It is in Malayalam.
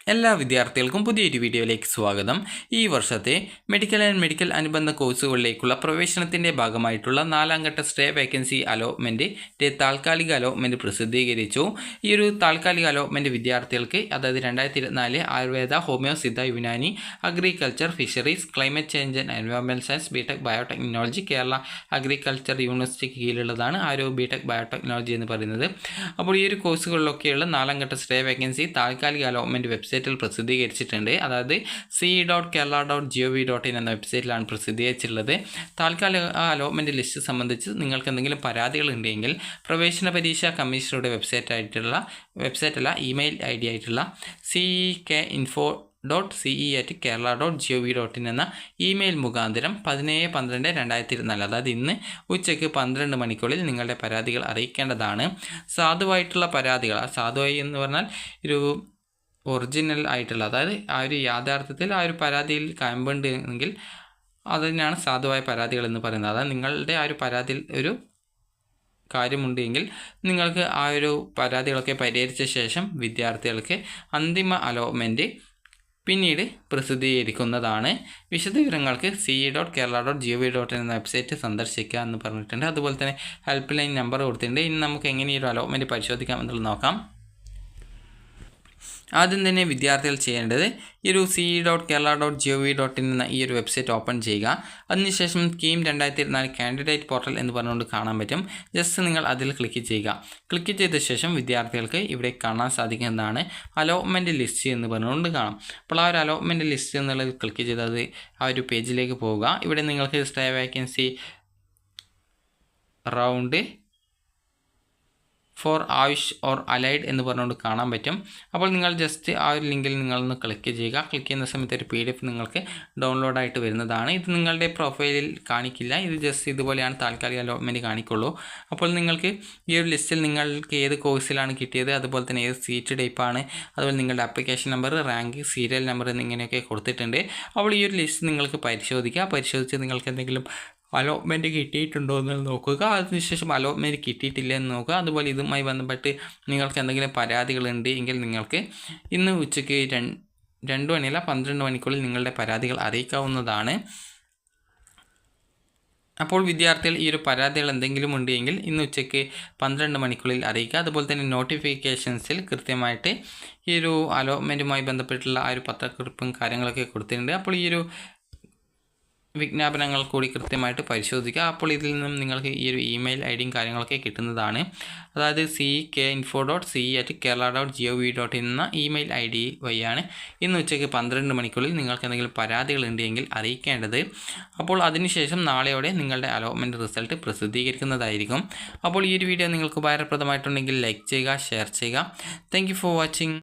എല്ലാ വിദ്യാർത്ഥികൾക്കും പുതിയൊരു വീഡിയോയിലേക്ക് സ്വാഗതം. ഈ വർഷത്തെ മെഡിക്കൽ ആൻഡ് മെഡിക്കൽ അനുബന്ധ കോഴ്സുകളിലേക്കുള്ള പ്രവേശനത്തിൻ്റെ ഭാഗമായിട്ടുള്ള 4ാം ഘട്ട സ്റ്റേ വേക്കൻസി അലോട്ട്മെൻറ്റിൻ്റെ താൽക്കാലിക അലോട്ട്മെൻറ്റ് പ്രസിദ്ധീകരിച്ചു. ഈ ഒരു താൽക്കാലിക അലോട്ട്മെൻറ്റ് വിദ്യാർത്ഥികൾക്ക്, അതായത് 2024 Ayurveda, homeo, Siddha, Unani, agriculture, fisheries, climate change and environmental science, BTech biotechnology, Kerala agriculture യൂണിവേഴ്സിറ്റിക്ക് കീഴിലുള്ളതാണ് ആ ഒരു ബിടെക് ബയോടെക്നോളജി എന്ന് പറയുന്നത്. അപ്പോൾ ഈ ഒരു കോഴ്സുകളിലൊക്കെയുള്ള 4ാം ഘട്ട സ്റ്റേ വേക്കൻസി താൽക്കാലിക അലോട്ട്മെൻറ്റ് വെബ്സൈറ്റിൽ പ്രസിദ്ധീകരിച്ചിട്ടുണ്ട്. അതായത് ce.kerala.gov.in എന്ന വെബ്സൈറ്റിലാണ് പ്രസിദ്ധീകരിച്ചിട്ടുള്ളത്. താൽക്കാലിക അലോട്ട്മെൻറ്റ് ലിസ്റ്റ് സംബന്ധിച്ച് നിങ്ങൾക്ക് എന്തെങ്കിലും പരാതികൾ ഉണ്ടെങ്കിൽ പ്രവേശന പരീക്ഷാ കമ്മീഷനുടെ വെബ്സൈറ്റല്ല ഇമെയിൽ ID ആയിട്ടുള്ള ce.info.ce@kerala.gov.in എന്ന ഇമെയിൽ മുഖാന്തരം 17/12/2024, അതായത് ഇന്ന് ഉച്ചയ്ക്ക് 12 മണിക്കുള്ളിൽ നിങ്ങളുടെ പരാതികൾ അറിയിക്കേണ്ടതാണ്. സാധുവായിട്ടുള്ള പരാതികൾ, സാധുവായി എന്ന് പറഞ്ഞാൽ ഒരു ഒറിജിനൽ ആയിട്ടുള്ള, അതായത് ആ ഒരു യാഥാർത്ഥ്യത്തിൽ ആ ഒരു പരാതിയിൽ കഴമ്പുണ്ട് എങ്കിൽ അതിനാണ് സാധുവായ പരാതികൾ എന്ന് പറയുന്നത്. അതായത് നിങ്ങളുടെ ആ ഒരു പരാതിയിൽ ഒരു കാര്യമുണ്ട് എങ്കിൽ നിങ്ങൾക്ക് ആ ഒരു പരാതികളൊക്കെ പരിഹരിച്ച ശേഷം വിദ്യാർത്ഥികൾക്ക് അന്തിമ അലോട്ട്മെൻറ്റ് പിന്നീട് പ്രസിദ്ധീകരിക്കുന്നതാണ്. വിശദവിവരങ്ങൾക്ക് ce.kerala.gov.in എന്ന വെബ്സൈറ്റ് സന്ദർശിക്കുക എന്ന് പറഞ്ഞിട്ടുണ്ട്. അതുപോലെ തന്നെ ഹെൽപ്പ് ലൈൻ നമ്പർ കൊടുത്തിട്ടുണ്ട്. ഇനി നമുക്ക് എങ്ങനെ ഈ ഒരു അലോട്ട്മെൻറ്റ് പരിശോധിക്കാം എന്നുള്ളത് നോക്കാം. ആദ്യം തന്നെ വിദ്യാർത്ഥികൾ ചെയ്യേണ്ടത് ഈ ഒരു ce.kerala.gov.in എന്ന ഈ ഒരു വെബ്സൈറ്റ് ഓപ്പൺ ചെയ്യുക. അതിനുശേഷം കീം 2024 കാൻഡിഡേറ്റ് പോർട്ടൽ എന്ന് പറഞ്ഞുകൊണ്ട് കാണാൻ പറ്റും. ജസ്റ്റ് നിങ്ങൾ അതിൽ ക്ലിക്ക് ചെയ്യുക. ക്ലിക്ക് ചെയ്ത ശേഷം വിദ്യാർത്ഥികൾക്ക് ഇവിടെ കാണാൻ സാധിക്കുന്നതാണ് അലോട്ട്മെൻറ്റ് ലിസ്റ്റ് എന്ന് പറഞ്ഞുകൊണ്ട് കാണാം. അപ്പോൾ ആ ഒരു അലോട്ട്മെൻറ്റ് ലിസ്റ്റ് എന്നുള്ളത് ക്ലിക്ക് ചെയ്തത് ആ ഒരു പേജിലേക്ക് പോവുക. ഇവിടെ നിങ്ങൾക്ക് stay vacancy round for AYUSH or allied എന്ന് പറഞ്ഞുകൊണ്ട് കാണാൻ പറ്റും. അപ്പോൾ നിങ്ങൾ ജസ്റ്റ് ആ ഒരു ലിങ്കിൽ നിങ്ങളൊന്ന് ക്ലിക്ക് ചെയ്യുക. ക്ലിക്ക് ചെയ്യുന്ന സമയത്ത് ഒരു PDF നിങ്ങൾക്ക് ഡൗൺലോഡായിട്ട് വരുന്നതാണ്. ഇത് നിങ്ങളുടെ പ്രൊഫൈലിൽ കാണിക്കില്ല, ഇത് ജസ്റ്റ് ഇതുപോലെയാണ് താൽക്കാലിക അലോട്ട്മെൻറ്റ് കാണിക്കുള്ളൂ. അപ്പോൾ നിങ്ങൾക്ക് ഈ ഒരു ലിസ്റ്റിൽ നിങ്ങൾക്ക് ഏത് കോഴ്സിലാണ് കിട്ടിയത്, അതുപോലെ തന്നെ ഏത് സീറ്റ് ടൈപ്പാണ്, അതുപോലെ നിങ്ങളുടെ application number, rank, serial number എന്നിങ്ങനെയൊക്കെ കൊടുത്തിട്ടുണ്ട്. അപ്പോൾ ഈ ഒരു ലിസ്റ്റ് നിങ്ങൾക്ക് പരിശോധിച്ച് നിങ്ങൾക്ക് എന്തെങ്കിലും അലോട്ട്മെൻറ്റ് കിട്ടിയിട്ടുണ്ടോ എന്ന് നോക്കുക. അതിനുശേഷം അലോട്ട്മെൻറ്റ് കിട്ടിയിട്ടില്ല എന്ന് നോക്കുക. അതുപോലെ ഇതുമായി ബന്ധപ്പെട്ട് നിങ്ങൾക്ക് എന്തെങ്കിലും പരാതികളുണ്ട് എങ്കിൽ നിങ്ങൾക്ക് ഇന്ന് ഉച്ചയ്ക്ക് 2 മണിയല്ല 12 മണിക്കുള്ളിൽ നിങ്ങളുടെ പരാതികൾ അറിയിക്കാവുന്നതാണ്. അപ്പോൾ വിദ്യാർത്ഥികൾ ഈ ഒരു പരാതികൾ എന്തെങ്കിലും ഉണ്ടെങ്കിൽ ഇന്ന് ഉച്ചയ്ക്ക് 12 മണിക്കുള്ളിൽ അറിയിക്കുക. അതുപോലെ തന്നെ നോട്ടിഫിക്കേഷൻസിൽ കൃത്യമായിട്ട് ഈ ഒരു അലോട്ട്മെൻറ്റുമായി ബന്ധപ്പെട്ടുള്ള ആ ഒരു പത്രക്കുറിപ്പും കാര്യങ്ങളൊക്കെ കൊടുത്തിട്ടുണ്ട്. അപ്പോൾ ഈ ഒരു വിജ്ഞാപനങ്ങൾ കൂടി കൃത്യമായിട്ട് പരിശോധിക്കുക. അപ്പോൾ ഇതിൽ നിന്നും നിങ്ങൾക്ക് ഈ ഒരു ഇമെയിൽ IDയും കാര്യങ്ങളൊക്കെ കിട്ടുന്നതാണ്. അതായത് ck.info.ce@kerala.gov.in എന്ന ഇമെയിൽ ID വഴിയാണ് ഇന്ന് ഉച്ചയ്ക്ക് 12 മണിക്കുള്ളിൽ നിങ്ങൾക്ക് എന്തെങ്കിലും പരാതികൾ ഉണ്ടെങ്കിൽ അറിയിക്കേണ്ടത്. അപ്പോൾ അതിനുശേഷം നാളെയോടെ നിങ്ങളുടെ അലോട്ട്മെൻറ്റ് റിസൾട്ട് പ്രസിദ്ധീകരിക്കുന്നതായിരിക്കും. അപ്പോൾ ഈ ഒരു വീഡിയോ നിങ്ങൾക്ക് ഉപകാരപ്രദമായിട്ടുണ്ടെങ്കിൽ ലൈക്ക് ചെയ്യുക, ഷെയർ ചെയ്യുക. Thank you for watching.